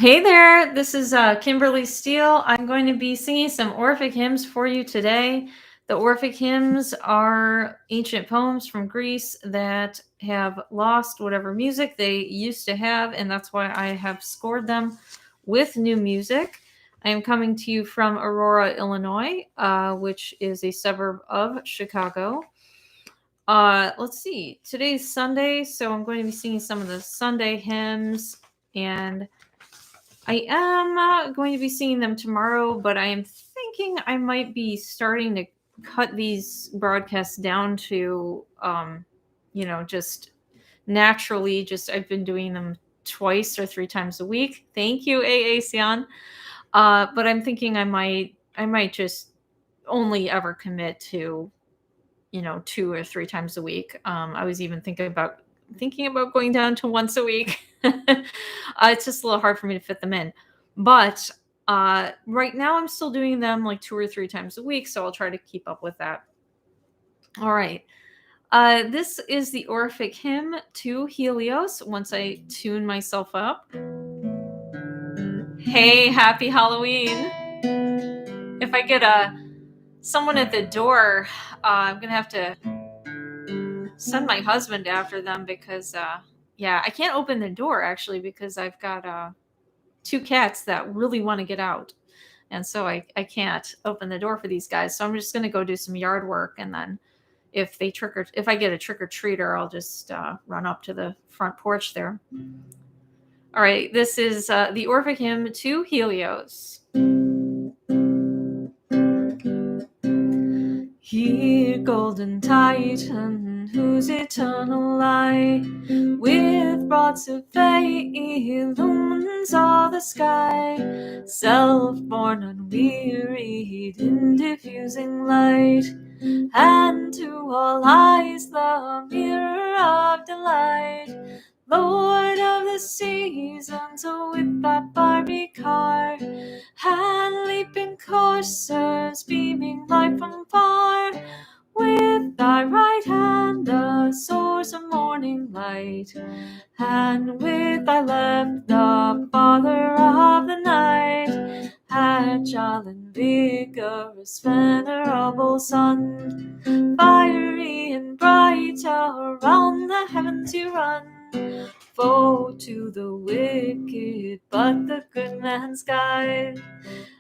Hey there, this is Kimberly Steele. I'm going to be singing some Orphic hymns for you today. The Orphic hymns are ancient poems from Greece that have lost whatever music they used to have, and that's why I have scored them with new music. I am coming to you from Aurora, Illinois, which is a suburb of Chicago. Let's see. Today's Sunday, so I'm going to be singing some of the Sunday hymns, and I am going to be singing them tomorrow, but I am thinking I might be starting to cut these broadcasts down to, just naturally. Just I've been doing them twice or three times a week. Thank you, AACN. But I'm thinking I might just only ever commit to, 2 or 3 times a week. I was even thinking about going down to once a week. It's just a little hard for me to fit them in. But right now, I'm still doing them like 2 or 3 times a week, so I'll try to keep up with that. All right. This is the Orphic hymn to Helios once I tune myself up. Hey, happy Halloween. If I get someone at the door, I'm going to have to send my husband after them because I can't open the door actually because I've got 2 cats that really want to get out, and so I can't open the door for these guys. So I'm just going to go do some yard work, and then if I get a trick-or-treater, I'll just run up to the front porch there. All right, this is the Orphic hymn to Helios. Hear, golden Titan, whose eternal light with broad survey illumines all the sky, self-born, unwearied in diffusing light, and to all eyes the mirror of delight. Lord of the seasons, with that fiery car, and leaping coursers, beaming light from far, with thy right hand the source of morning light, and with thy left the father of the night, agile and vigorous, venerable sun, fiery and bright, around the heavens you run, foe to the wicked, but the good man's guide.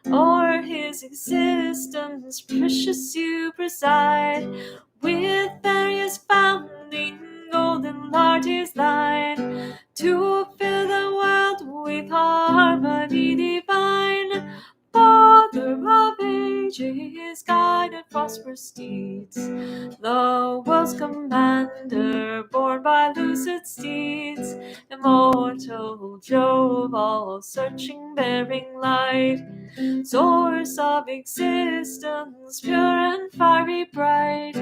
O'er his existence precious you preside, with various founding golden large is thine, to fill the world with harmony divine. Father of ages, guided prosperous steeds, the world's commander, born by lucid steeds, immortal Jove, all searching, bearing light, source of existence, pure and fiery bright,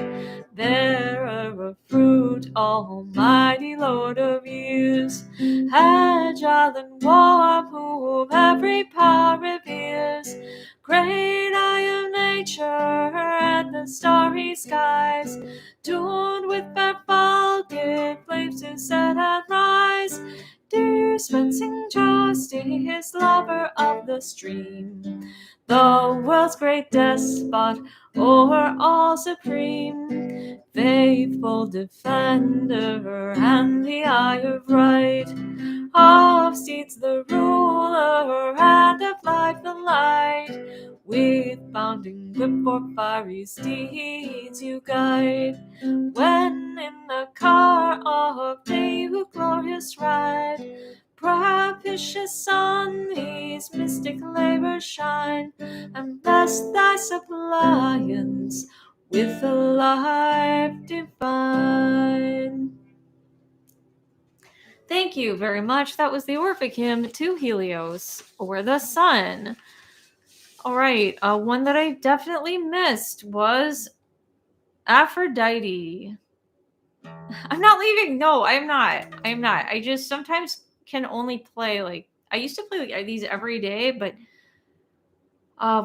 bearer of fruit, almighty Lord of years, agile and warm, whom every power reveres, great eye of nature and the starry skies, tuned with fair falcon flames to set and rise, dispensing justice, lover of the stream, the world's great despot, o'er all supreme, faithful defender and the eye of right, of steeds the ruler and of life the light, with bounding whip for fiery steeds you guide, when in the car of day you glorious ride, propitious on these mystic labors shine, and bless thy suppliants with a life divine. Thank you very much. That was the Orphic hymn to Helios, or the sun. All right, one that I definitely missed was Aphrodite. I'm not leaving. No, I'm not. I just sometimes can only play I used to play these every day, but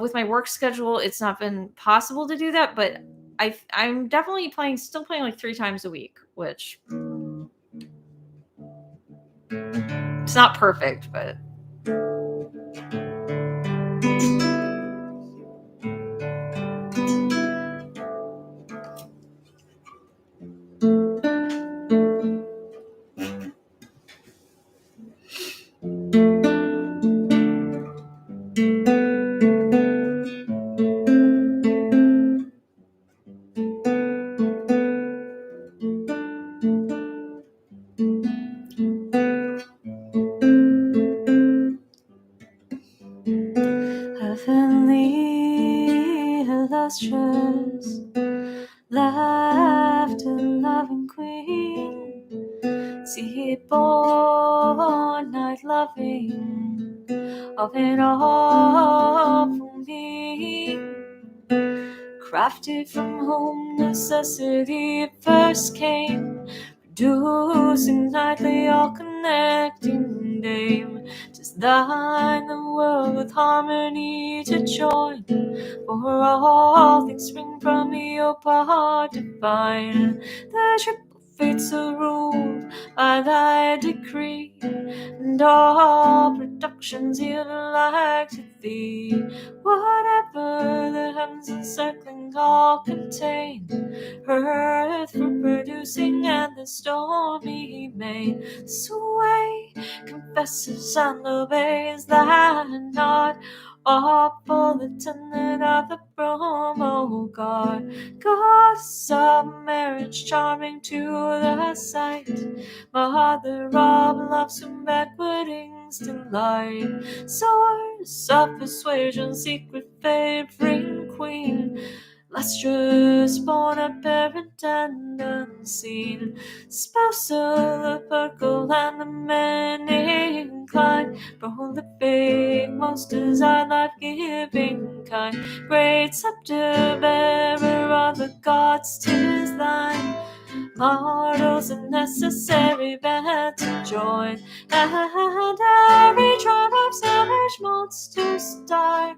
with my work schedule, it's not been possible to do that. But I'm definitely still playing 3 times a week, which it's not perfect, but pastures, left a loving queen, seed born, night loving, of it all for me. Crafted from home necessity first came, producing nightly all connecting dame. 'Tis thine the world with harmony to join, for all things spring from your part divine. The triple fates are ruled by thy decree, and all productions yield alike to thee. Whatever the heavens encircling all contain, earth for producing and the stormy main. Sway confesses and obeys that not awful the tenet of the bromo god. Goddess of marriage charming to the sight, mother of love's whom backwardings delight. Source of persuasion, secret favoring queen, lustrous born apparent and unseen, spouse of the purple and the many inclined, prolific, most desired, life-giving kind, great scepter bearer of the gods, 'tis thine. Mortals a necessary band to join, and every tribe of savage monsters die.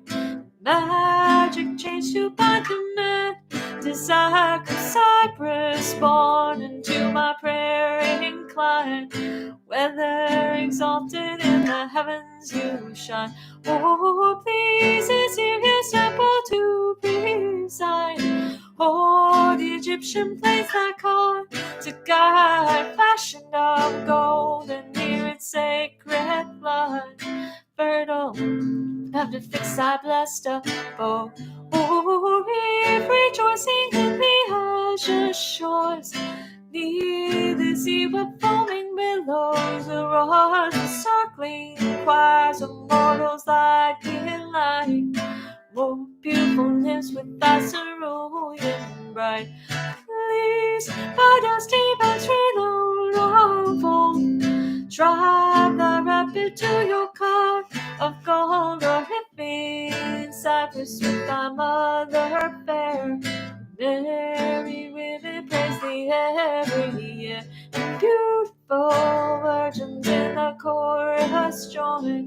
Magic chains to bind the men, desire of Cyprus born, into my prayer incline. Whether exalted in the heavens you shine, or pleases you his temple to preside. Oh, the Egyptian place thy car to guide, fashioned of gold, and near its sacred blood, fertile have to fix thy blessed abode. Oh, if rejoicing in the azure shores, near the sea with foaming billows, the roars of circling choirs of mortals thy delight. More beautiful nymphs with thy cerulean bright, please by dusty banks through the longfold, drive thy rapid to your car of gold, or if Cyprus with thy mother fair. Merry women praise thee every year, and beautiful virgins in the chorus join.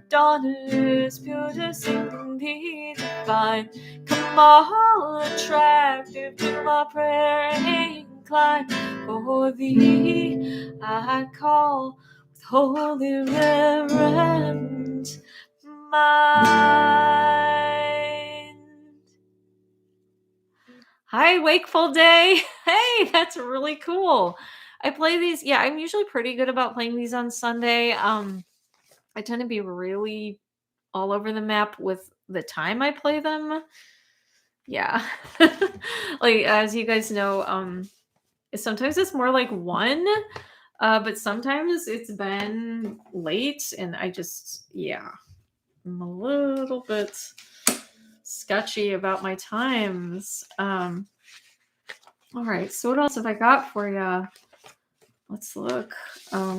Daughters pure to sing thee divine, come all attractive to my prayer incline. For thee I call with holy reverent mind. Hi, Wakeful Day. Hey, that's really cool. I play these. Yeah, I'm usually pretty good about playing these on Sunday. I tend to be really all over the map with the time I play them. Yeah. Like, as you guys know, sometimes it's more like 1, but sometimes it's been late, and I just, yeah, I'm a little bit sketchy about my times. All right, so what else have I got for you? Let's look. I'll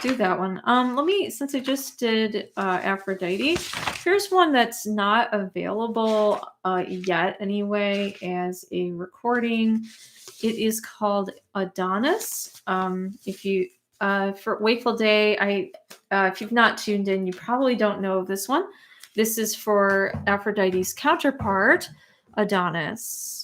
do that one. Let me, since I just did Aphrodite, here's one that's not available yet anyway as a recording. It is called Adonis. If you for Wakeful Day, if you've not tuned in, you probably don't know of this one. This is for Aphrodite's counterpart, Adonis.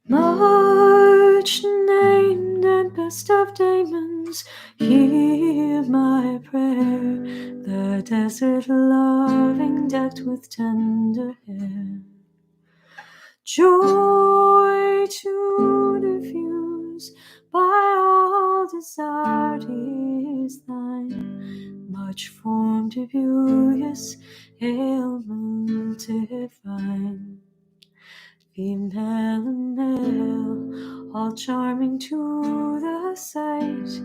March named and best of daemons, hear my prayer. The desert loving, decked with tender hair, joy to diffuse by all desired is thine. Much formed, beauteous, ailment divine. Female and male, all charming to the sight,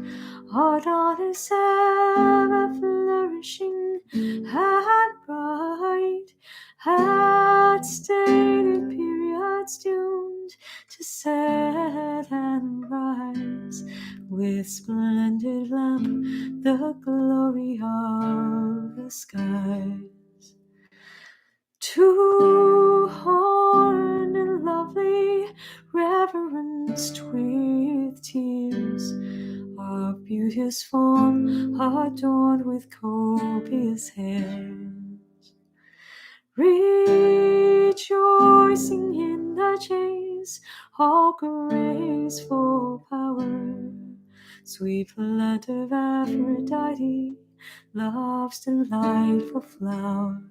Adonis ever flourishing and bright, at stated periods doomed to set and rise, with splendid lamp the glory of the skies. Too horned and lovely, reverenced with tears, of beauteous form adorned with copious hairs, rejoicing in the chase, all graceful power, sweet plant of Aphrodite, love's delightful flower,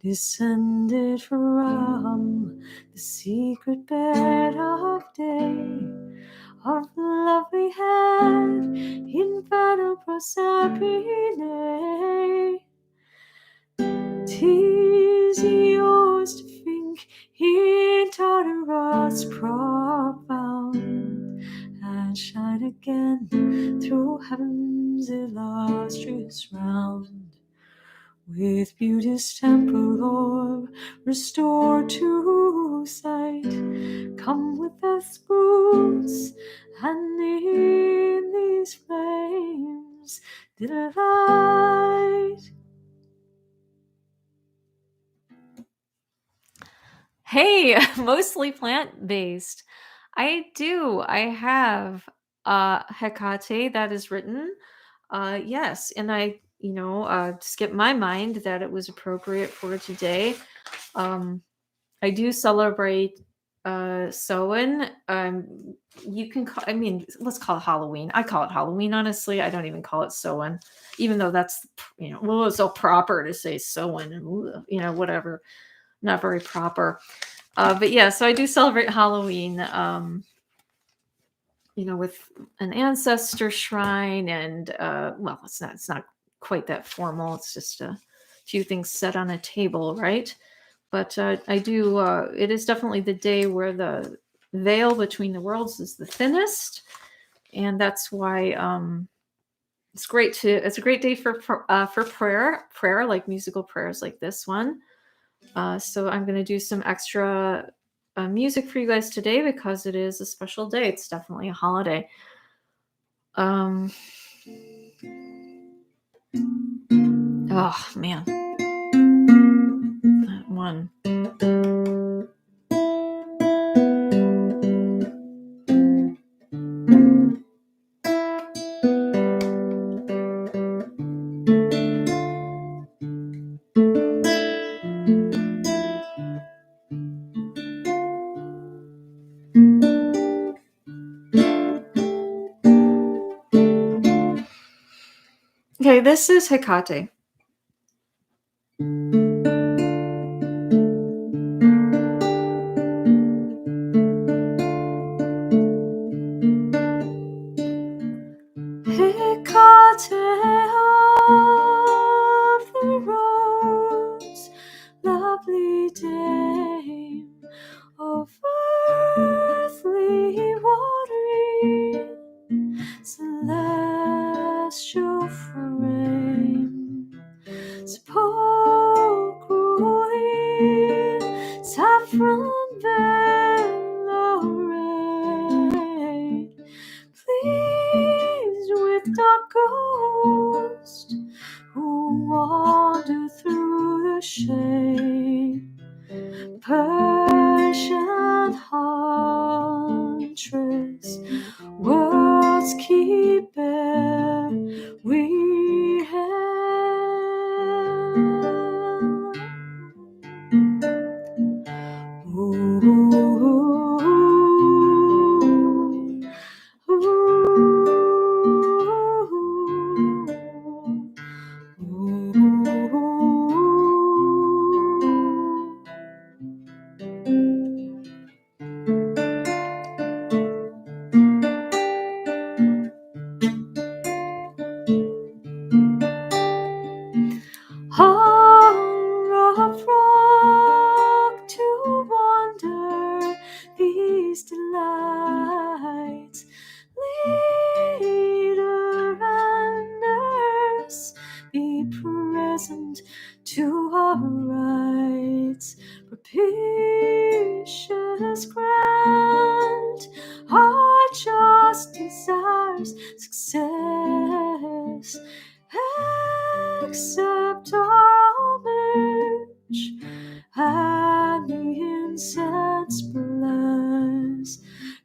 descended from the secret bed of day, of lovely head, infernal Proserpine. 'Tis yours to think in Tartarus profound, and shine again through heaven's illustrious round, with beauty's temple orb restored to sight. Come with earth's broods, and in these flames delight. Hey, mostly plant-based. I have Hecate that is written. Yes, and I, skipped my mind that it was appropriate for today. I do celebrate Samhain. You can call, let's call it Halloween. I call it Halloween, honestly. I don't even call it Samhain, even though that's, it's so proper to say Samhain and, whatever. Not very proper. But yeah, so I do celebrate Halloween, with an ancestor shrine and, well, it's not quite that formal. It's just a few things set on a table, right? But I do, it is definitely the day where the veil between the worlds is the thinnest. And that's why it's a great day for prayer, like musical prayers like this one. So I'm going to do some extra music for you guys today because it is a special day. It's definitely a holiday. Oh, man. That one. Okay, this is Hecate. Hecate of the rose, lovely dame of earthly watering, celestial frame, sepulchral in saffron array, pleased with dark ghost who wander through the shade, Persian huntress, world's keeper, we hail. Ooh, ooh, ooh, ooh. present to our rights. Propitious grant our just desires success. Accept our homage and the incense bless.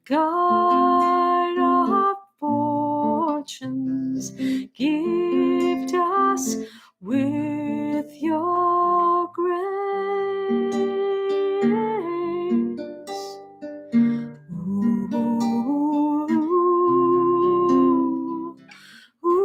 Guide our fortunes, gift us with your grace. Ooh, ooh, ooh.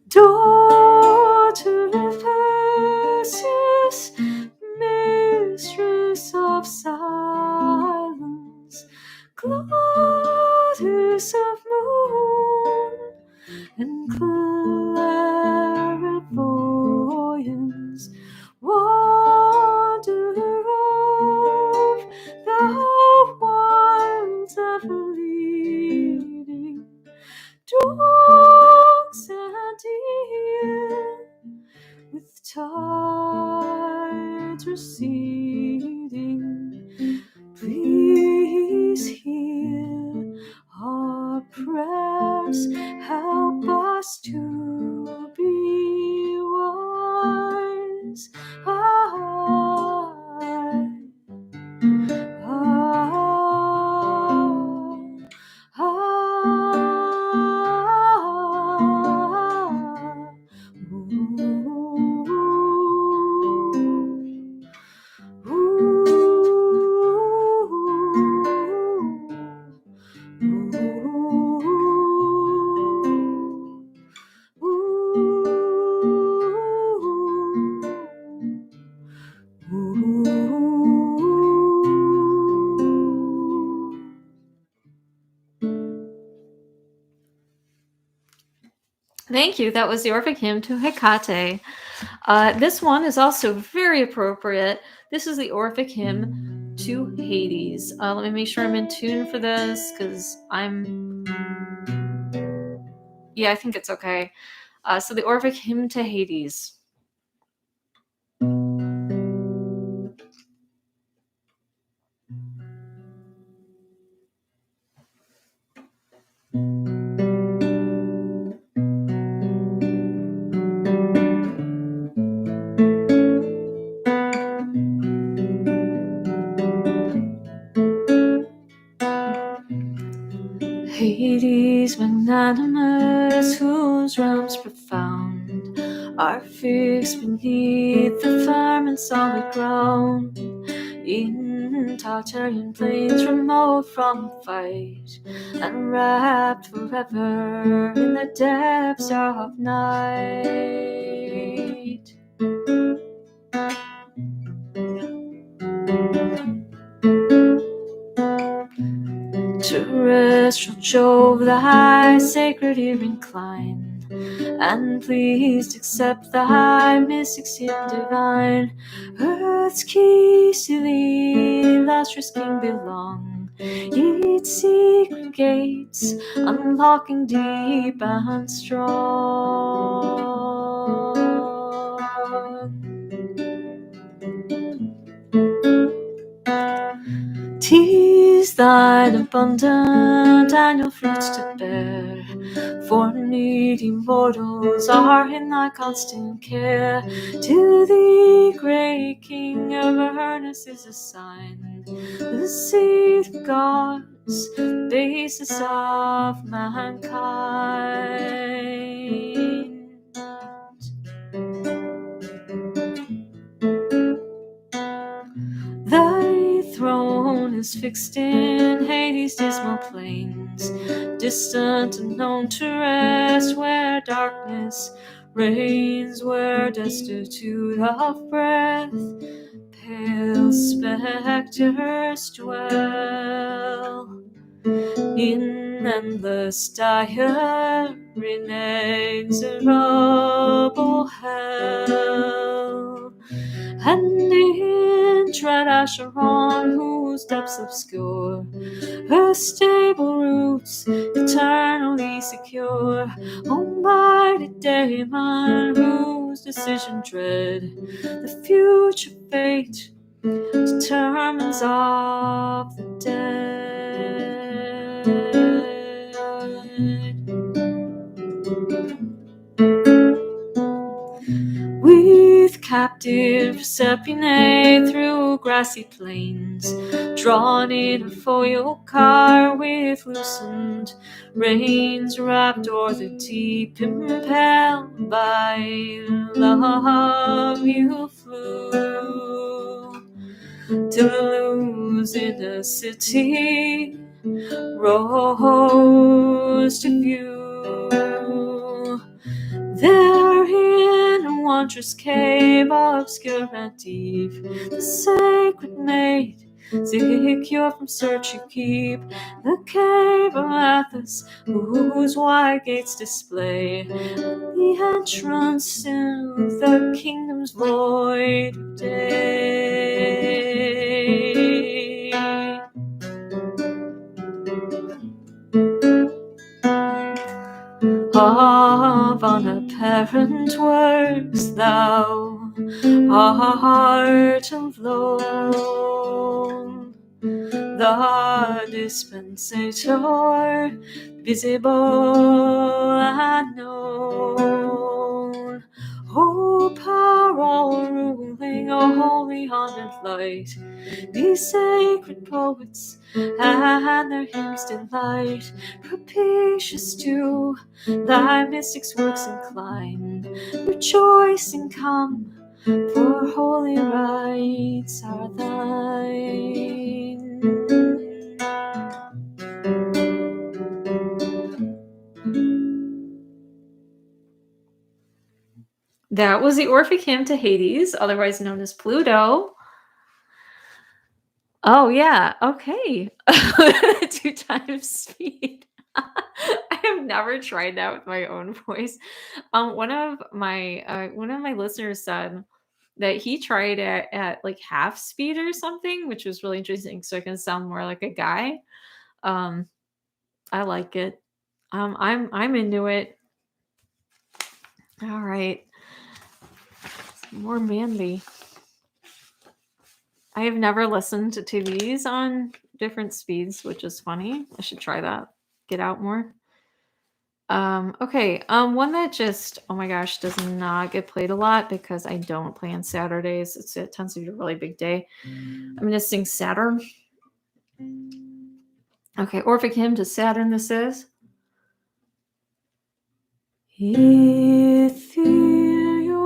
Daughter of Perseus, mistress of silence, goddess of moon and clairvoyance, wanderer of the wilds ever leading, dogs and deer with tides receding, please hear our prayers, help us to be wise. Thank you. That was the Orphic Hymn to Hecate. This one is also very appropriate. This is the Orphic Hymn to Hades. Let me make sure I'm in tune for this because yeah, I think it's okay. So the Orphic Hymn to Hades. Hades, magnanimous, whose realms profound are fixed beneath the firm and solid ground, in Tartarian plains remote from fight, and wrapped forever in the depths of night. Terrestrial Jove, thy sacred ear incline, and please accept thy mystics in divine. Earth's keys to thee, illustrious king, belong. Its secret gates, unlocking deep and strong. Tease thine abundant annual fruits to bear, for needy mortals are in thy constant care. To thee, great King of earnest, is assigned the seed of gods, basis of mankind. Thy throne is fixed in Hades' dismal plains, distant and known to rest, where darkness reigns, where destitute of breath pale spectres dwell. in endless dire, inexorable hell. And in dread Acheron, whose depths obscure her stable roots, eternally secure, almighty Daemon, whose decision dread the future fate determines of the dead. With captive Persephone through grassy plains, drawn in a foil car with loosened reins, wrapped o'er the deep, impelled by love, you flew to lose in a city, rose to view. There in a wondrous cave, obscure and deep, the sacred maid, secure from search you keep, the cave of Athos, whose wide gates display the entrance to the kingdom's void of day. Of unapparent works thou art alone, the dispensator, visible and known. O power all ruling, O holy haunted light, these sacred poets and their hymns delight, propitious to thy mystics' works incline, rejoicing come, for holy rites are thine. That was the Orphic Hymn to Hades, otherwise known as Pluto. Oh, yeah. Okay. 2 times speed. I have never tried that with my own voice. One of my listeners said that he tried it at like half speed or something, which was really interesting. So I can sound more like a guy. I like it. I'm into it. All right. More manly. I have never listened to these on different speeds, which is funny. I should try that. Get out more. Okay. One that just, oh my gosh, does not get played a lot because I don't play on Saturdays. It tends to be a really big day. I'm gonna sing Saturn. Okay, Orphic Hymn to Saturn this is. Ethereal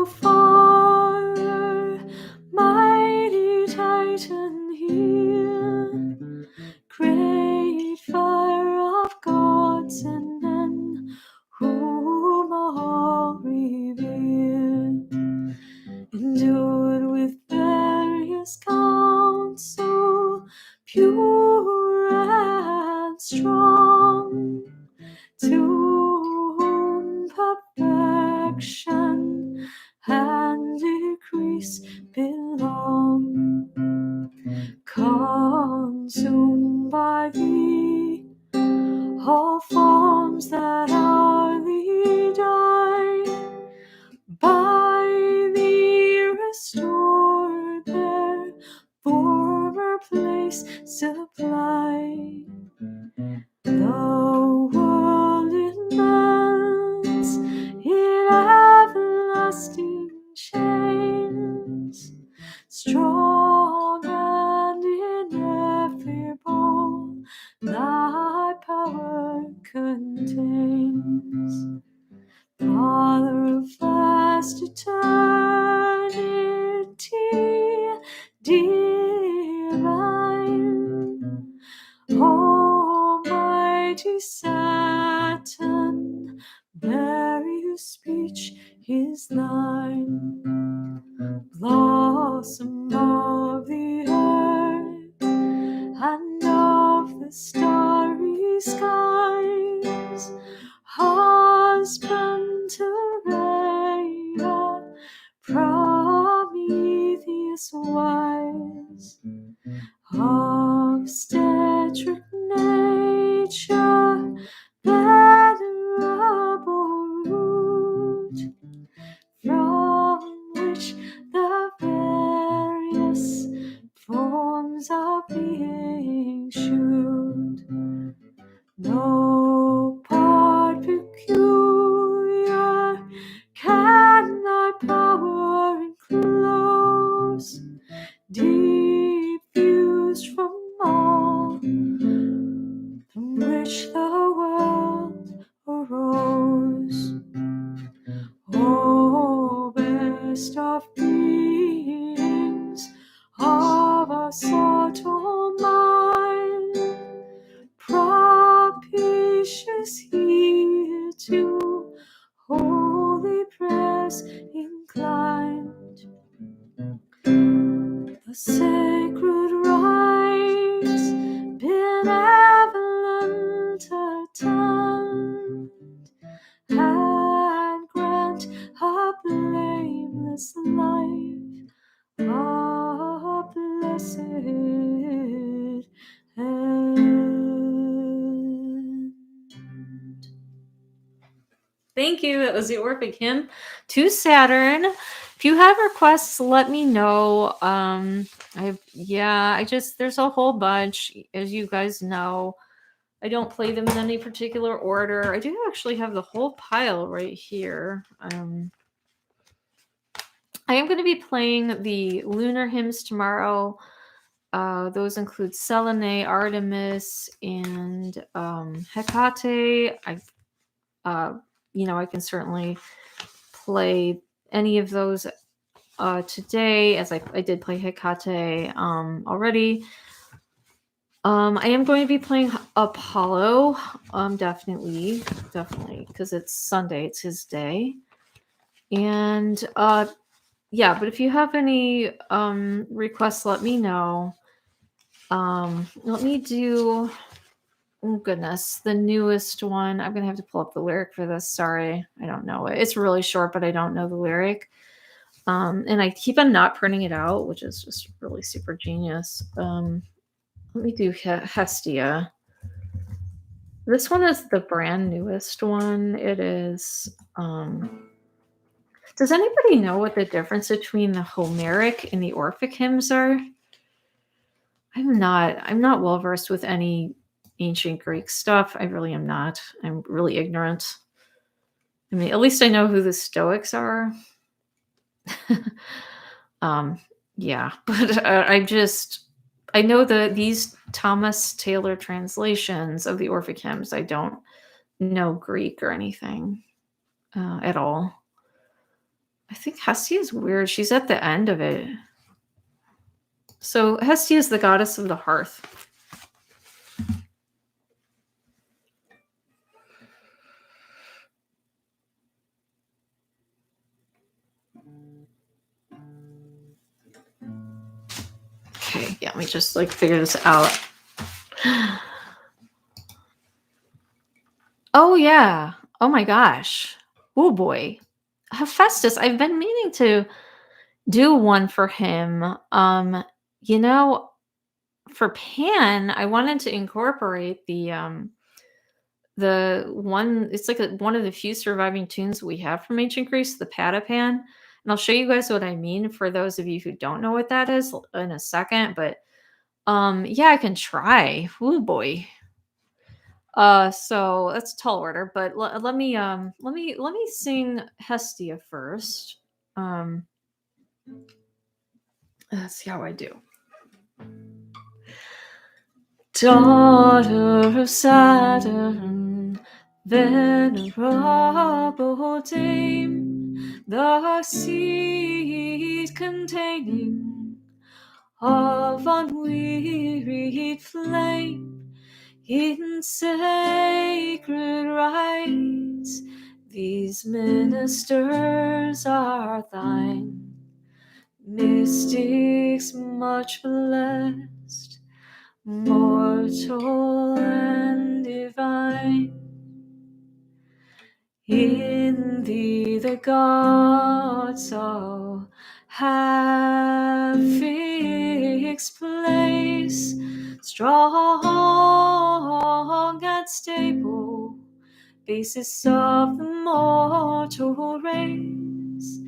fire, mighty Titan here, great fire of gods and men, whom all revere, endued with various counsel, pure and strong, to whom perfection and decrease belong, consumed by thee all forms that hourly die, by thee restored their former place supply. The world immense in everlasting chains, strong and ineffable, thy power contains. Father of vast eternity divine, Almighty Saturn, very whose speech is thine, blossom of the earth and of the starry and grant a blameless life, a blessed end. Thank you. That was the Orphic Hymn to Saturn. If you have requests, let me know. There's a whole bunch, as you guys know. I don't play them in any particular order. I do actually have the whole pile right here. I am going to be playing the lunar hymns tomorrow. Those include Selene, Artemis, and Hecate. I can certainly play any of those today, as I did play Hecate already. I am going to be playing Apollo, definitely, because it's Sunday, it's his day. And but if you have any requests, let me know. Let me do, oh goodness, the newest one. I'm gonna have to pull up the lyric for this. Sorry, I don't know it. It's really short, but I don't know the lyric. And I keep on not printing it out, which is just really super genius. Let me do Hestia. This one is the brand newest one. It is. Does anybody know what the difference between the Homeric and the Orphic hymns are? I'm not well versed with any ancient Greek stuff. I really am not. I'm really ignorant. I mean, at least I know who the Stoics are. Yeah, but I know these Thomas Taylor translations of the Orphic hymns. I don't know Greek or anything at all. I think Hestia is weird. She's at the end of it. So Hestia is the goddess of the hearth. Okay, yeah, let me just figure this out. Oh yeah. Oh my gosh. Oh boy. Hephaestus. I've been meaning to do one for him. For Pan, I wanted to incorporate the one. It's one of the few surviving tunes we have from ancient Greece, the Patapan. And I'll show you guys what I mean for those of you who don't know what that is in a second. But I can try. Oh boy. So that's a tall order, but let me sing Hestia first. Let's see how I do. Daughter of Saturn, venerable dame, the seed containing of unwearied flame, in sacred rites, these ministers are thine, mystics much blessed, mortal and divine. In thee the gods all have fixed place, strong and stable, basis of the mortal race,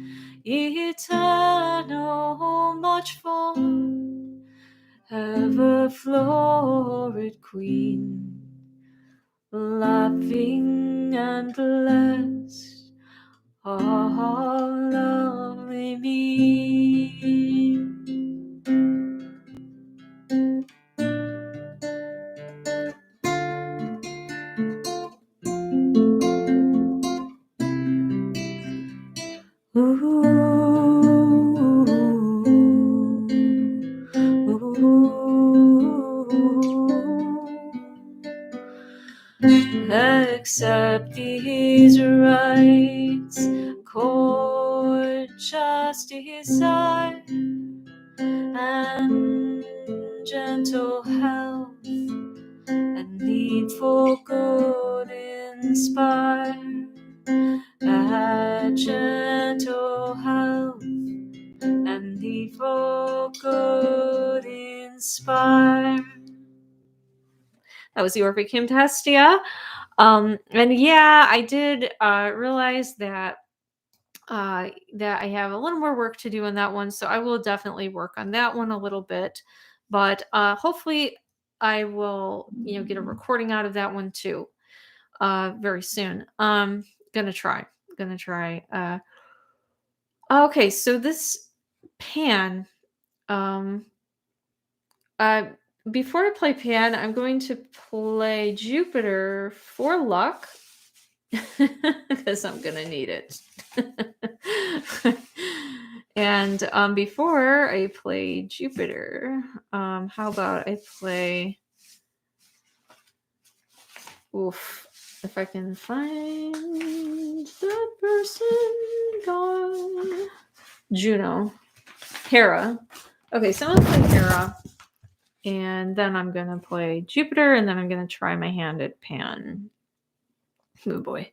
eternal, much formed, ever florid queen, loving and blessed, all lovely me. Accept these rites, court justice desire, and gentle health, and needful good inspire. at gentle health, and the folk good inspire. That was the Orphic Hymn Testia. And yeah, I did realize that that I have a little more work to do on that one, so I will definitely work on that one a little bit. But hopefully, I will get a recording out of that one too very soon. Gonna try. Gonna try. Okay, so this pan. Um, uh, Before I play pan, I'm going to play Jupiter for luck because I'm gonna need it. And before I play Jupiter, how about I play? Oof, if I can find the person gone. Juno, Hera. Okay, so I'm gonna play Hera, and then I'm gonna play Jupiter, and then I'm gonna try my hand at Pan. Oh boy.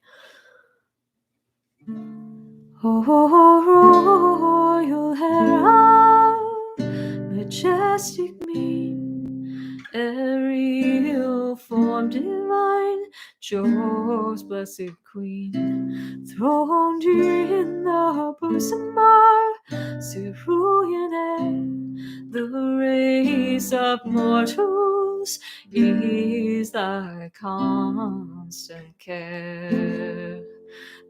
Oh, royal Hera, majestic mien, aerial form divine, Jove's blessed queen, throned in the bosom of cerulean air, the race of mortals is thy constant care.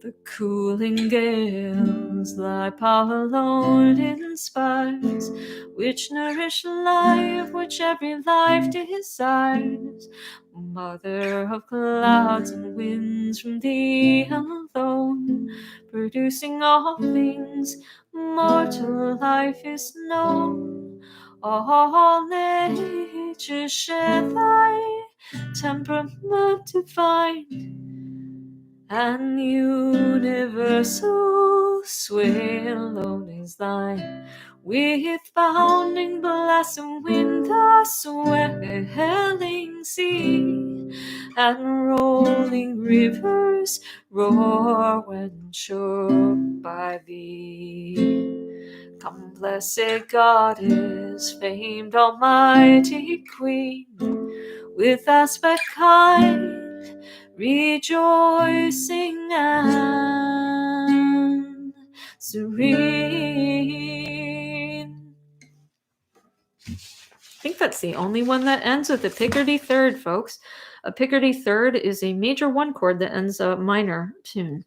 The cooling gales thy power alone inspires, which nourish life, which every life desires. Mother of clouds and winds, from thee alone, producing all things, mortal life is known. All nature share thy temperament divine, and universal sway alone is thine. With bounding blast and wind, the swelling sea, and rolling rivers roar when shook by thee. Come, blessed Goddess, famed Almighty Queen, with aspect kind, rejoicing and serene. I think that's the only one that ends with a Picardy third, folks. A Picardy third is a major one chord that ends a minor tune.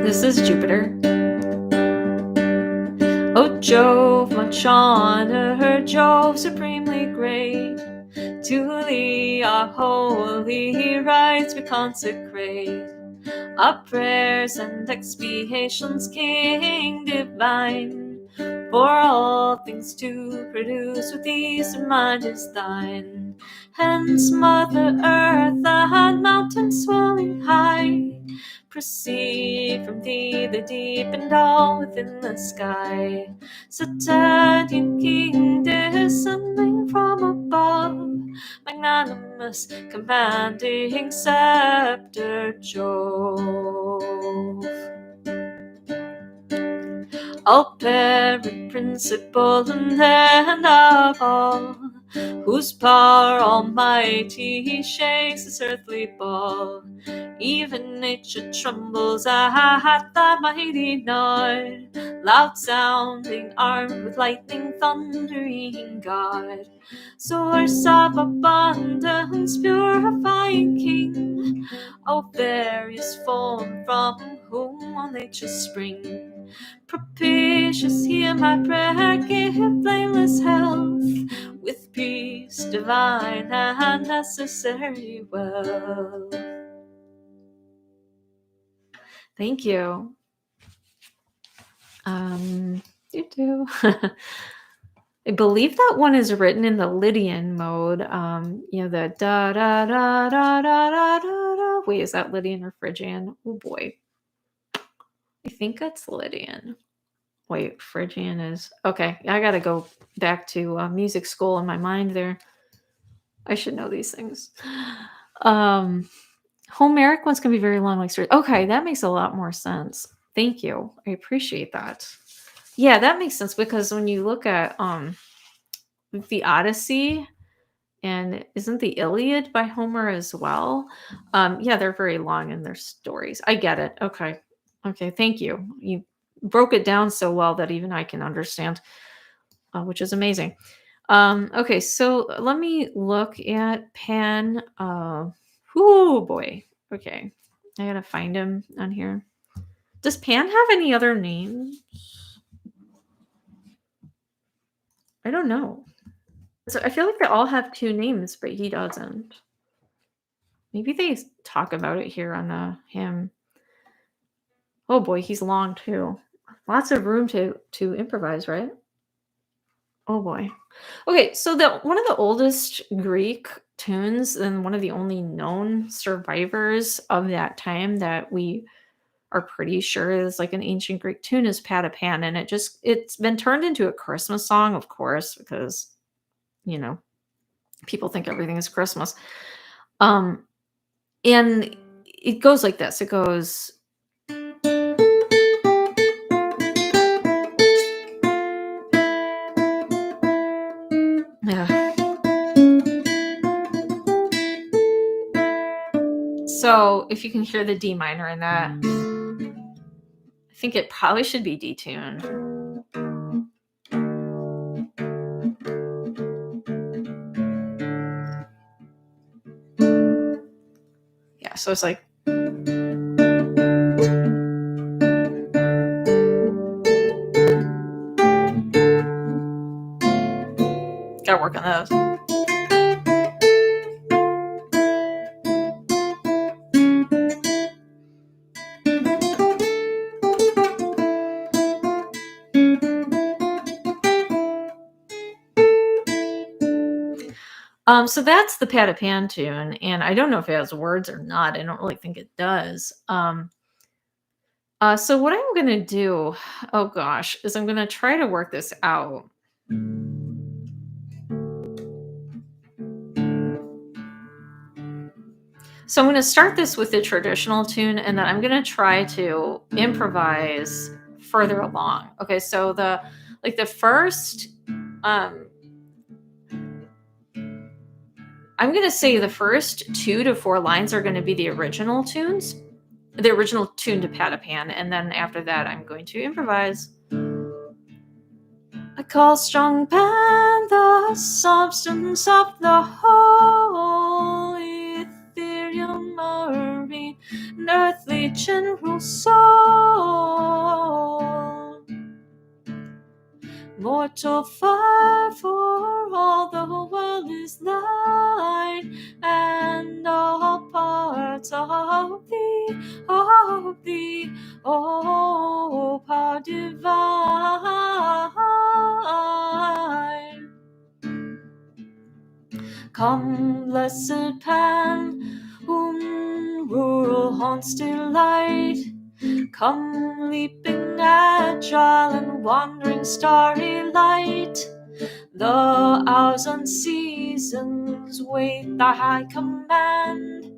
This is Jupiter. O Jove, much honor, Jove, supremely great, to thee our holy rites we consecrate, our prayers and expiations, King divine, for all things to produce with ease of mind is thine. Hence Mother Earth and mountains swelling high proceed from thee, the deep and all within the sky. Saturnian King descending from above, magnanimous, commanding scepter Jove. All parent, principal, and end of all, whose power almighty shakes this earthly ball. Even nature trembles at thy mighty nod, loud sounding, armed with lightning, thundering God. Source of abundance, purifying King, O various form from whom all nature spring. Propitious, hear my prayer, give blameless health, with peace divine and necessary wealth. Thank you. You too. I believe that one is written in the Lydian mode. The da da da da da da da. Wait, is that Lydian or Phrygian? Oh boy. I think that's Lydian. Wait, Phrygian is... Okay, I gotta go back to music school in my mind there. I should know these things. Homeric ones can be very long, like stories. Okay, that makes a lot more sense. Thank you. I appreciate that. Yeah, that makes sense because when you look at the Odyssey and isn't the Iliad by Homer as well? Yeah, they're very long in their stories. I get it. Okay. Okay, thank you. You broke it down so well that even I can understand, which is amazing. Okay, so let me look at Pan. Oh boy. Okay. I gotta find him on here. Does Pan have any other names? I don't know. So I feel like they all have two names, but he doesn't. Maybe they talk about it here on the hymn. Oh boy, he's long too. Lots of room to improvise, right? Oh boy. Okay, so the one of the oldest Greek tunes and one of the only known survivors of that time that we are pretty sure is like an ancient Greek tune is Patapan, and it's been turned into a Christmas song, of course, because you know people think everything is Christmas. Um, and it goes like this. It goes. Yeah. So if you can hear the D minor in that, I think it probably should be detuned. Yeah, so it's like. Gotta work on those. So that's the Patapan tune, and I don't know if it has words or not. I don't really think it does. So what I'm gonna do, oh gosh, is I'm gonna try to work this out. So I'm gonna start this with the traditional tune, and then I'm gonna try to improvise further along. Okay, so the first, I'm gonna say the first 2 to 4 lines are gonna be the original tunes, the original tune to Patapan, and then after that, I'm going to improvise. I call strong Pan the substance of the whole ethereal marine and earthly general soul. Mortal fire, for all the world is thine, and all parts of thee, oh, power divine. Come, blessed Pan, whom rural haunts delight. Come, leaping agile and wandering starry light. The hours and seasons wait thy high command.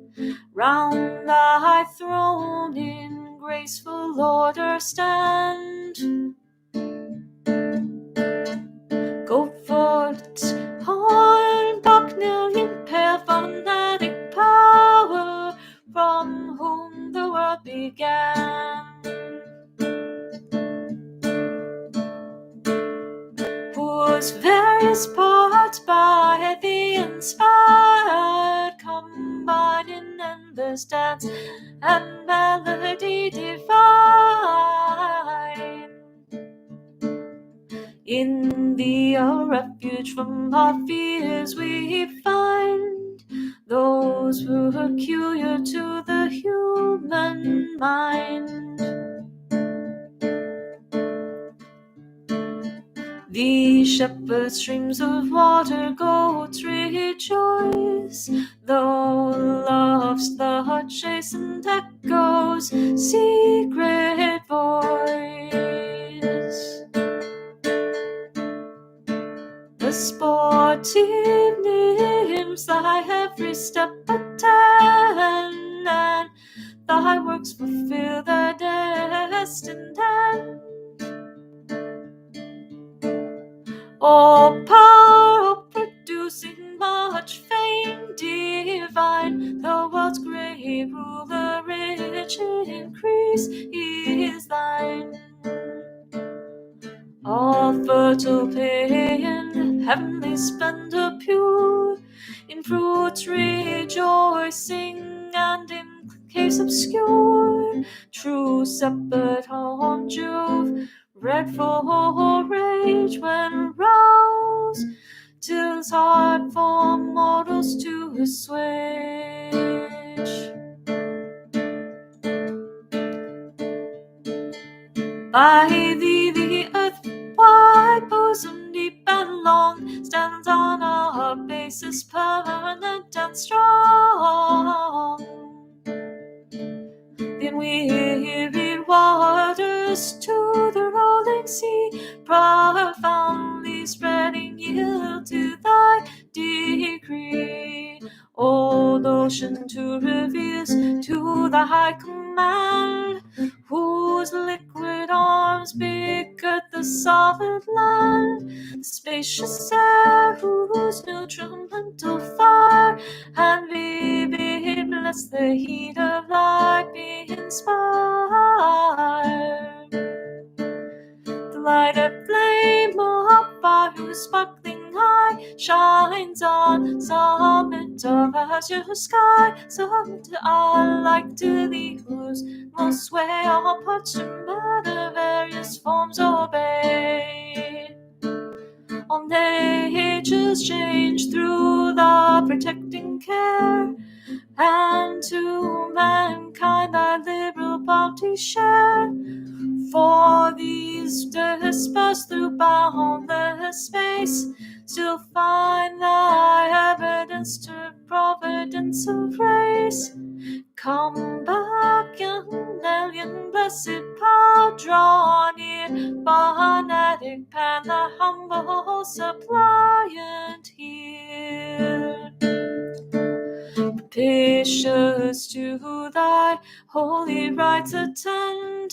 Round thy throne in graceful order stand. Go forth, horn, bucknell, impale, fanatic power, from whom the world began. Whose various parts by thee inspired, combine in endless dance and melody divine. In thee a refuge from our fears we find, those who are peculiar to the human mind. These shepherd streams of water goats rejoice, though love's the chastened echo's secret voice. The sportive nymphs thy step at 10, and thy works fulfill their destined end. All power, all producing much fame divine, the world's great ruler, rich increase is thine. All fertile plain, heavenly splendor pure, in fruits rejoicing, and in caves obscure, true shepherd on Jove, red for rage when roused, till his heart for mortals to assuage. By thee the earth wide, bosom deep and long, stands on a basis permanent and strong. The unwearied waters to the rolling sea, profoundly spreading, yield to thy decree. Old ocean to reveals to the high command, whose liquid arms begirt the solid land, the spacious air, whose nutrimental fire and vivid bless the heat of light be inspired. The lighted flame of fire whose sparkling eye shines on summit of azure sky, summit alike to thee, whose most sway all parts to matter various forms obey. All nature's change through the protecting care, and to mankind thy liberal bounty share. For these dispersed through boundless space, still find thy evidence to providence of race. Come back, young alien, blessed power, draw near, fanatic Pan, the humble suppliant here. Propitious to thy holy rites attend,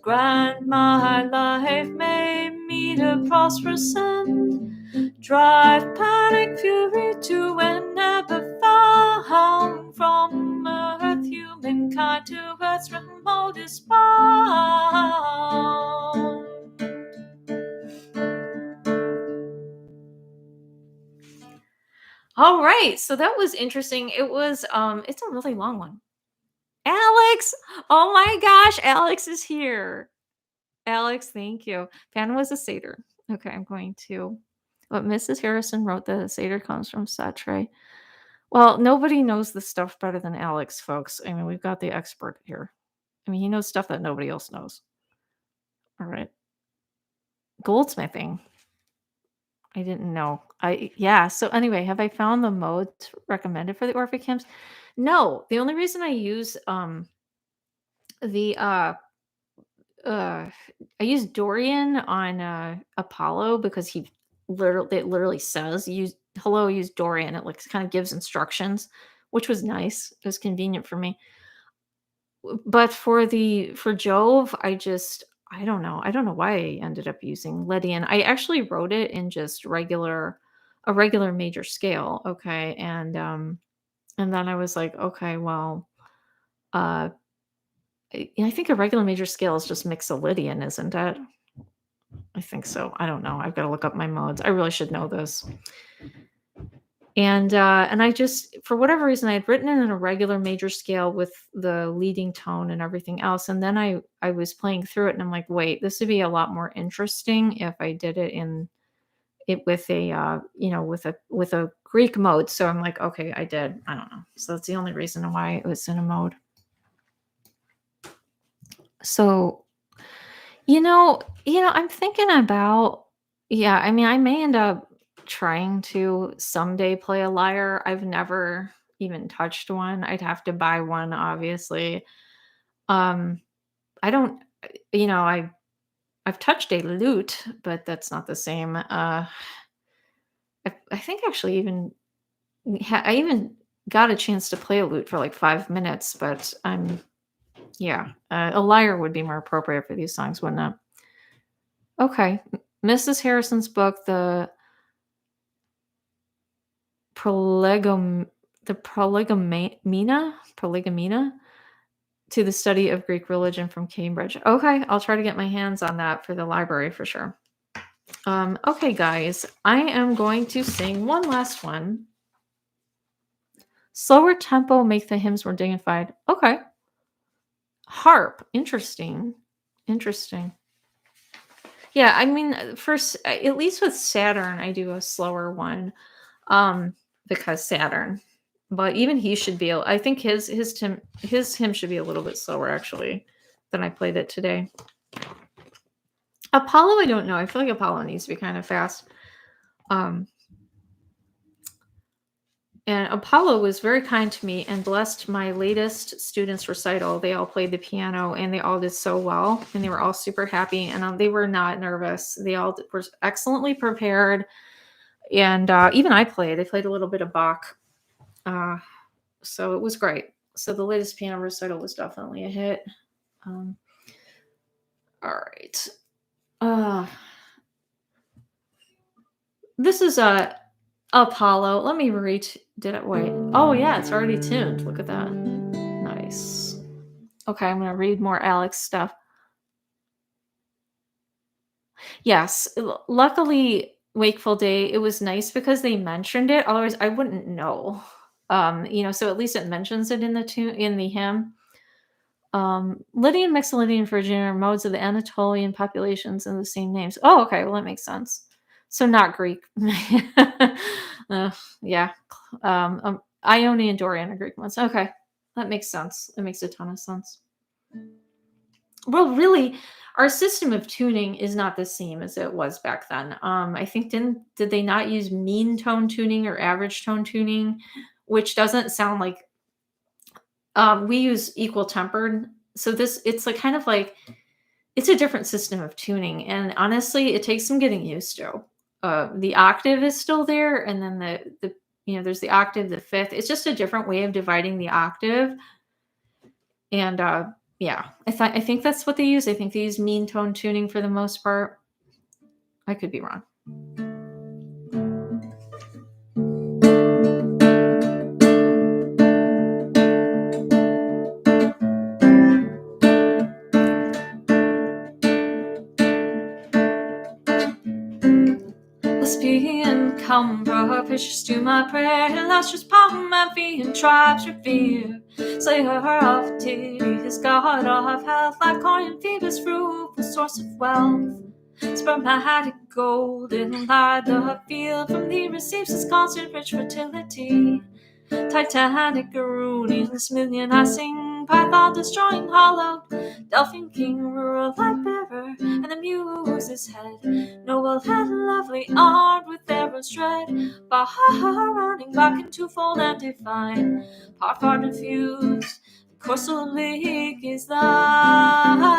grant my life may meet a prosperous end. Drive panic fury to end, never found from earth, humankind to earth's remotest bound. All right, so that was interesting. It was it's a really long one. Alex! Oh my gosh, Alex is here. Alex, thank you. Pan was a satyr. Okay, I'm going to. But Mrs. Harrison wrote that a satyr comes from Satre. Well, nobody knows this stuff better than Alex, folks. I mean, we've got the expert here. I mean, he knows stuff that nobody else knows. All right. Goldsmithing. I didn't know. Yeah. So anyway, have I found the modes recommended for the Orphic hymns? No. The only reason I use the I use Dorian on Apollo because it literally says use Dorian. It like kind of gives instructions, which was nice. It was convenient for me. But for Jove, I don't know. I don't know why I ended up using Lydian. I actually wrote it in just a regular major scale, okay? And then I was like, okay, well, uh I think a regular major scale is just Mixolydian, isn't it? I think so. I don't know. I've got to look up my modes. I really should know this. And I just, for whatever reason, I had written it in a regular major scale with the leading tone and everything else. And then I was playing through it, and I'm like, wait, this would be a lot more interesting if I did it with a with a Greek mode. So I'm like, okay, I did. I don't know. So that's the only reason why it was in a mode. So I'm thinking about, yeah, I mean, I may end up trying to someday play a lyre. I've never even touched one. I'd have to buy one, obviously. I don't, I've touched a lute, but that's not the same. I think actually even, I even got a chance to play a lute for like 5 minutes, but a lyre would be more appropriate for these songs, wouldn't it? Okay. Mrs. Harrison's book, Prolegom the Prolegomena to the study of Greek religion from Cambridge. Okay, I'll try to get my hands on that for the library for sure. Okay, guys, I am going to sing one last one. Slower tempo make the hymns more dignified. Okay. Harp. Interesting. Yeah, I mean, first, at least with Saturn, I do a slower one, because Saturn. But even he should be. I think his hymn should be a little bit slower actually than I played it today. Apollo, I don't know. I feel like Apollo needs to be kind of fast. And Apollo was very kind to me and blessed my latest students' recital. They all played the piano and they all did so well. And they were all super happy and they were not nervous. They all were excellently prepared. And even I played a little bit of Bach. So it was great. So the latest piano recital was definitely a hit. All right. This is Apollo. Let me did it wait? Oh yeah, it's already tuned. Look at that. Nice. Okay, I'm gonna read more Alex stuff. Yes, luckily Wakeful Day, it was nice because they mentioned it. Otherwise, I wouldn't know. So at least it mentions it in the hymn. Lydian, Mixolydian, Phrygian are modes of the Anatolian populations in the same names. Oh, okay, well that makes sense. So not Greek. Yeah. Ionian, Dorian are Greek ones. Okay, that makes sense. It makes a ton of sense. Well, really, our system of tuning is not the same as it was back then. I think did they not use mean tone tuning or average tone tuning, which doesn't sound like. We use equal tempered. So it's like kind of like it's a different system of tuning, and honestly, it takes some getting used to. The octave is still there, and then the there's the octave, the fifth. It's just a different way of dividing the octave, and yeah, I think that's what they use. I think they use mean tone tuning for the most part. I could be wrong. Lesbian, come propitious to my prayer, illustrious palm and feet and tribes revere. Slayer of Tithys, god of health, like Corian Phoebus, fruitful source of wealth. Spermatic golden light, the field from thee receives its constant rich fertility. Titanic Arunians, million I sing, Python destroying hollow, Delphian king, rural light bearer, and the muse's head, noble head, lovely, armed with arrows dread, Baha running back in twofold and divine, part infused, the coursal league is thine.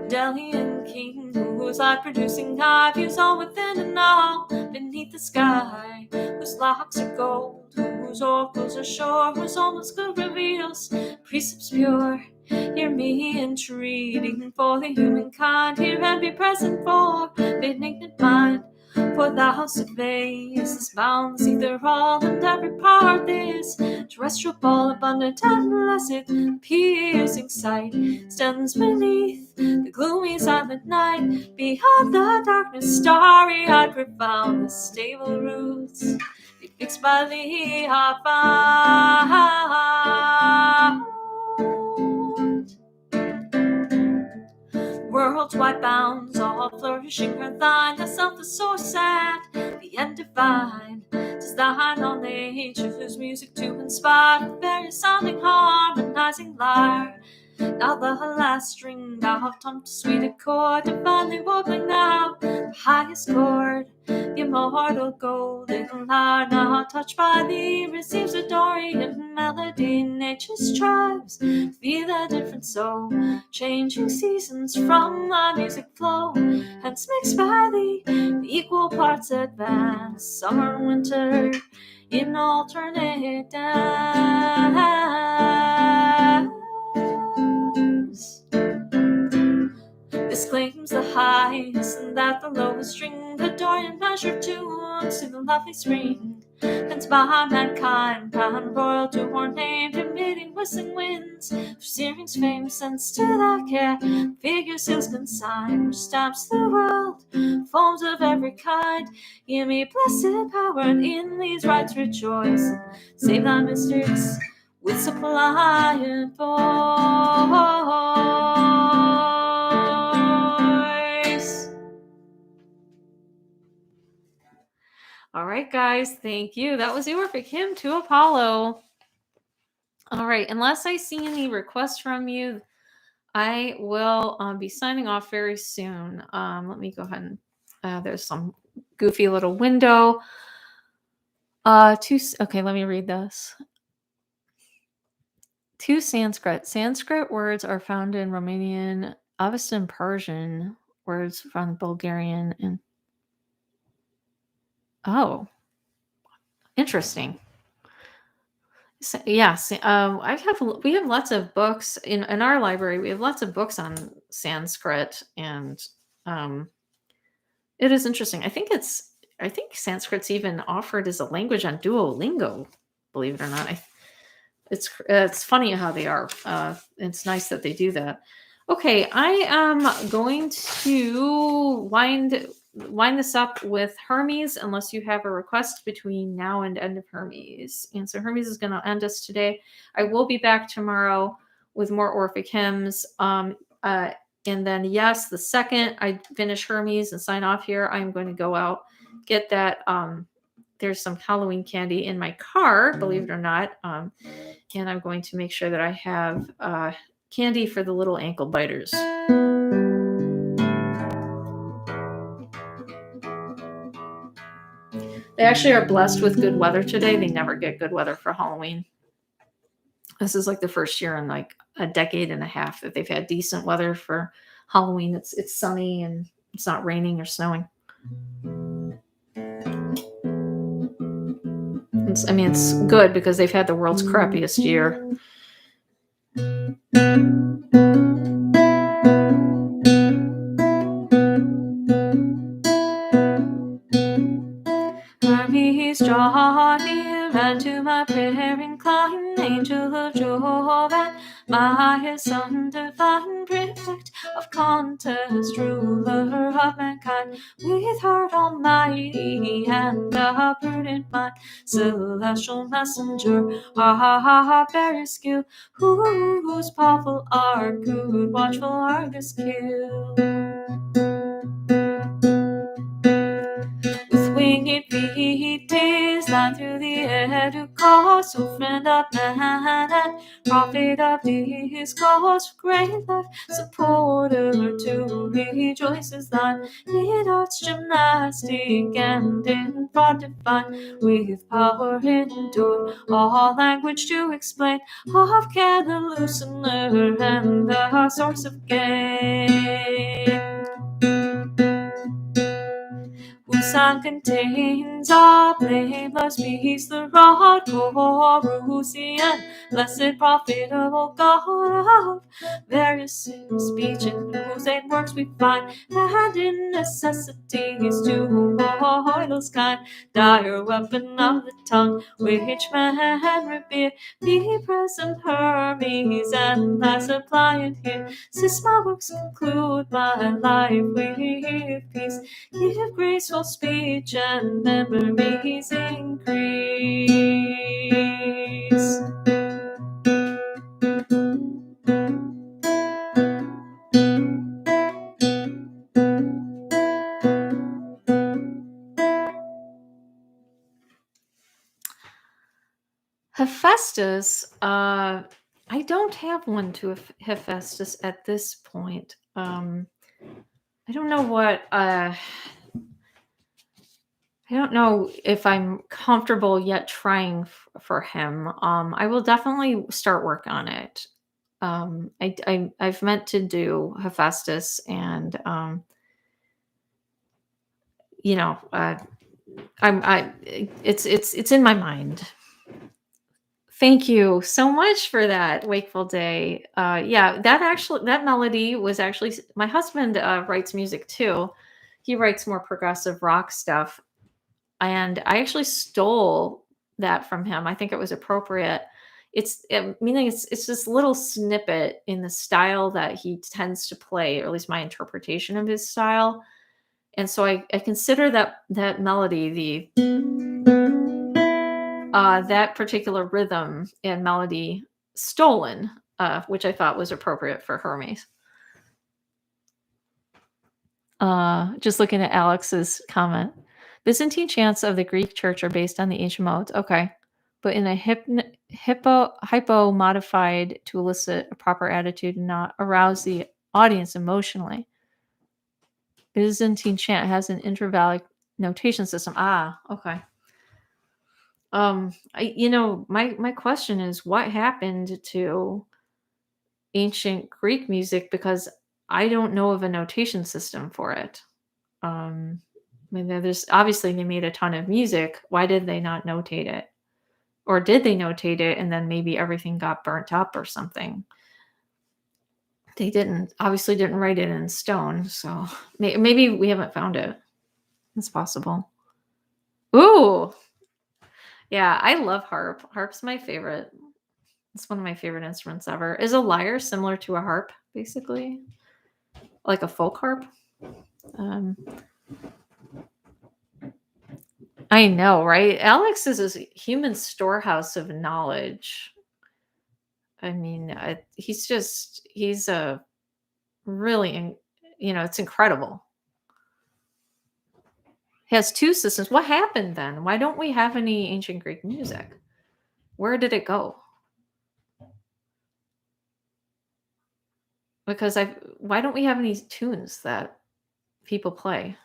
Delian king, whose light-producing eye views all within and all beneath the sky, whose locks are gold, whose oracles are sure, whose almost good reveals precepts pure. Hear me entreating for the humankind, hear and be present for benignant mind. For thou surveyest this boundless ether all, and every part this terrestrial ball, abundant and blessed, piercing sight stands beneath the gloomy silent night. Beyond the darkness starry-eyed, profound, the stable roots be fixed by thee are found. World's wide bounds, all flourishing her thine, herself the source and the end divine. 'Tis thine all nature, whose music to inspire the various sounding harmonizing lyre. Now the last string thou have tumped to sweet accord, divinely warbling now the highest chord. The immortal golden lyre, not touched by thee, receives a Dorian melody. Nature strives to feel a different soul, changing seasons from thy music flow, hence mixed by thee the equal parts advance, summer and winter in alternate dance. This claims the highest and that the lowest string, the Dorian measure tunes to the lovely spring. Hence by mankind, bound royal to ornate, emitting whistling winds, through Syring's fame sends to thy care, figure seals consign, which stamps the world, forms of every kind. Give me blessed power, and in these rites rejoice, save thy mysteries with suppliant voice. All right, guys, thank you. That was the Orphic Hymn to Apollo. All right, unless I see any requests from you, I will be signing off very soon. Let me go ahead and there's some goofy little window. Okay, let me read this. To Sanskrit. Sanskrit words are found in Romanian, Avestan Persian, words from Bulgarian, and oh, interesting. So, yes, we have lots of books in our library. We have lots of books on Sanskrit, and it is interesting. I think Sanskrit's even offered as a language on Duolingo. Believe it or not, it's funny how they are. It's nice that they do that. Okay, I am going to wind this up with Hermes, unless you have a request between now and end of Hermes. And so Hermes is going to end us today. I will be back tomorrow with more Orphic Hymns. And then, yes, the second I finish Hermes and sign off here, I'm going to go out, get that. There's some Halloween candy in my car, believe it or not. And I'm going to make sure that I have candy for the little ankle biters. They actually are blessed with good weather today. They never get good weather for Halloween. This is like the first year in like a decade and a half that they've had decent weather for Halloween. It's sunny and it's not raining or snowing. It's good because they've had the world's crappiest year. Hermes, draw near and to my prayer incline, angel of Jove and my son divine, prefect of contest, ruler of mankind, with heart almighty and a prudent mind, celestial messenger, bear skill, whose powerful art could watchful Argus kill. With winged feet, slide through the air to cause, so friend of man and prophet of his cause, for great life supporter to rejoice is thine, in arts gymnastic and in fraud divine, with power endure all language to explain, of care the loosener and the source of gain. Whose son contains a blameless peace, the rod Corusian, blessed profitable God of various speech, in whose aid works we find, and in necessities to mortals kind, dire weapon of the tongue, which man revere, be present Hermes, and thy suppliant here, since my works conclude my life with peace, give graceful speech and memories increase. Hephaestus, I don't have one to Hephaestus at this point. I don't know what I don't know if I'm comfortable yet trying for him. I will definitely start work on it. I've meant to do Hephaestus, and you know, it's in my mind. Thank you so much for that, Wakeful Day. Yeah, that melody was actually my husband writes music too. He writes more progressive rock stuff, and I actually stole that from him. I think it was appropriate. Meaning it's this little snippet in the style that he tends to play, or at least my interpretation of his style. And so I consider that melody, that particular rhythm and melody, stolen, which I thought was appropriate for Hermes. Just looking at Alex's comment. Byzantine chants of the Greek church are based on the ancient modes. Okay. But in a hypo modified to elicit a proper attitude and not arouse the audience emotionally. Byzantine chant has an intervallic notation system. Ah, okay. My question is, what happened to ancient Greek music, because I don't know of a notation system for it. I mean, there's obviously they made a ton of music. Why did they not notate it? Or did they notate it and then maybe everything got burnt up or something? They obviously didn't write it in stone. So maybe we haven't found it. It's possible. Ooh. Yeah, I love harp. Harp's my favorite. It's one of my favorite instruments ever. Is a lyre similar to a harp, basically? Like a folk harp? Um, I know, right? Alex is a human storehouse of knowledge. I mean, he's a really, it's incredible. He has two systems. What happened then? Why don't we have any ancient Greek music? Where did it go? Because why don't we have any tunes that people play?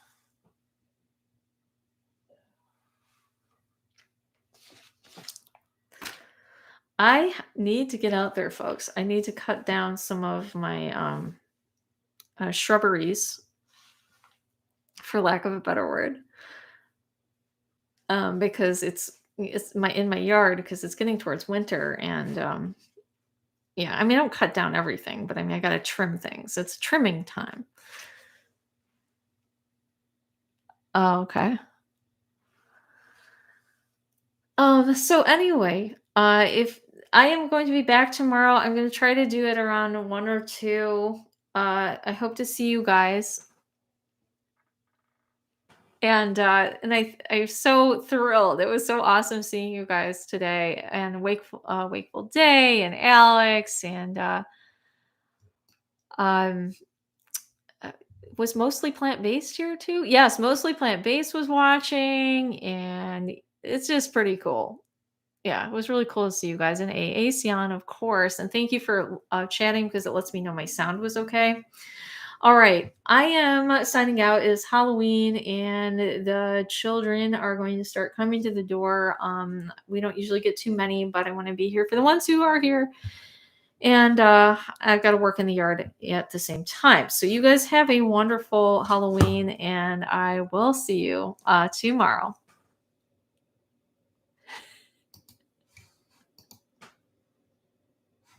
I need to get out there, folks. I need to cut down some of my shrubberies, for lack of a better word, because it's in my yard, because it's getting towards winter, and yeah, I mean, I don't cut down everything, but I mean, I got to trim things. It's trimming time. Oh, okay. So anyway, if I am going to be back tomorrow, I'm going to try to do it around 1 or 2. I hope to see you guys. And I'm so thrilled. It was so awesome seeing you guys today, and Wakeful Day, and Alex, and um was mostly plant-based here too. Yes, mostly plant-based was watching, and it's just pretty cool. Yeah, it was really cool to see you guys, and Asian, of course. And thank you for chatting, because it lets me know my sound was okay. All right, I am signing out. It is Halloween, and the children are going to start coming to the door. We don't usually get too many, but I want to be here for the ones who are here. And I've got to work in the yard at the same time. So you guys have a wonderful Halloween, and I will see you tomorrow.